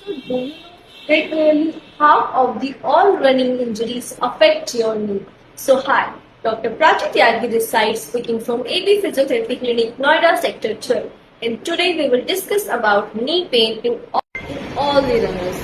So, do you know that nearly half of the all running injuries affect your knee? So, hi, Dr. Prachi Tyagi this side speaking from AB Physiotherapy Clinic, Noida Sector 12. And today we will discuss about knee pain in all the runners.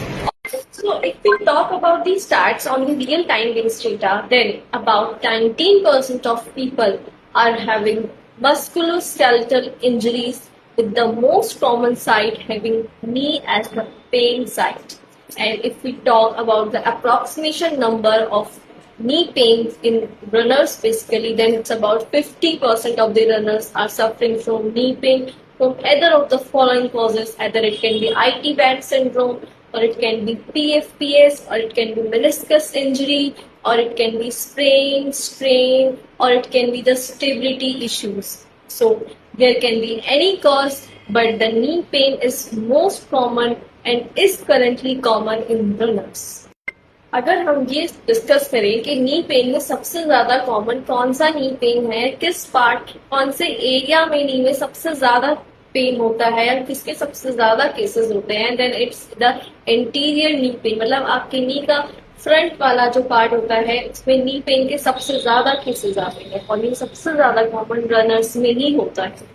So, if we talk about the stats on the real time based data, then about 19% of people are having musculoskeletal injuries, with the most common site having knee as the pain site. And if we talk about the approximation number of knee pains in runners, basically, then it's about 50% of the runners are suffering from knee pain from either of the following causes. Either it can be IT band syndrome, or it can be PFPS, or it can be meniscus injury, or it can be sprain, strain, or it can be the stability issues. So there can be any cause, but the knee pain is most common and is currently common in runners. अगर हम ये discuss करें कि knee pain में सबसे ज्यादा common कौन सा नी पेन है, किस पार्ट, कौन से एरिया में नी में सबसे ज्यादा पेन होता है या किसके सबसे ज्यादा केसेस होते हैं, then it's the anterior knee pain. मतलब आपके नी का फ्रंट वाला जो पार्ट होता है उसमें नी पेन के सबसे ज्यादा केसेस आते हैं और ये सबसे ज्यादा कॉमन रनर्स में ही होता है।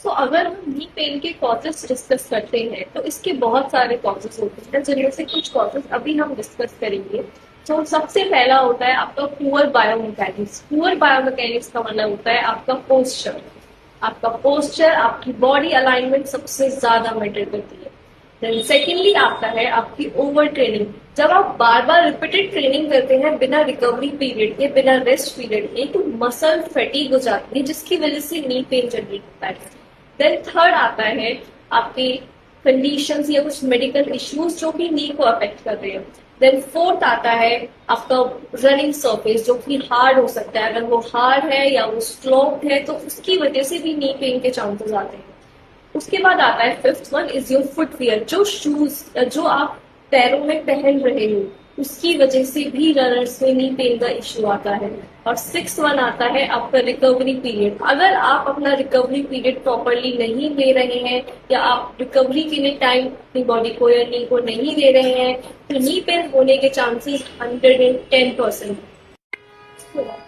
तो अगर हम नी पेन के कॉजेस डिस्कस करते हैं तो इसके बहुत सारे कॉजेस होते हैं, जिनमें से कुछ कॉजेस अभी हम डिस्कस करेंगे। तो सबसे पहला होता है आपका पुअर बायोमैकेनिक्स। पुअर बायोमैकेनिक्स का मतलब होता है आपका पोस्चर। आपका पोस्चर, आपकी बॉडी अलाइनमेंट सबसे ज्यादा मैटर करती है। देन सेकेंडली आता है आपकी ओवर ट्रेनिंग। जब आप बार बार रिपीटेड ट्रेनिंग करते हैं बिना रिकवरी पीरियड के, बिना रेस्ट पीरियड के, तो मसल फैटीग हो जाती है, जिसकी वजह से नी पेन जनरेट होता है। देन थर्ड आता है आपके कंडीशंस या कुछ मेडिकल इश्यूज जो कि नी को अफेक्ट कर रहे हैं। देन फोर्थ आता है आपका रनिंग सरफेस, जो कि हार्ड हो सकता है। अगर वो हार्ड है या वो स्लोप्ड है तो उसकी वजह से भी नी पेन के चांसेस आते हैं। उसके बाद आता है fifth one is your footwear. जो शूज जो आप पैरों में पहन रहे हो उसकी वजह से भी रनर्स में नी पेन का इश्यू आता है। और सिक्स वन आता है आपका रिकवरी पीरियड। अगर आप अपना रिकवरी पीरियड प्रॉपरली नहीं ले रहे हैं या आप रिकवरी के लिए टाइम अपनी बॉडी को या नी को नहीं दे रहे हैं तो नी पेन होने के chances 110%।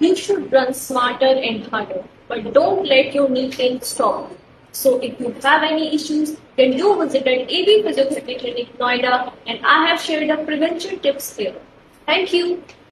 You should run smarter and harder, but don't let your knee pain stop. So if you have any issues, then do visit at AB Physiotherapy Clinic, Noida, and I have shared the prevention tips here. Thank you.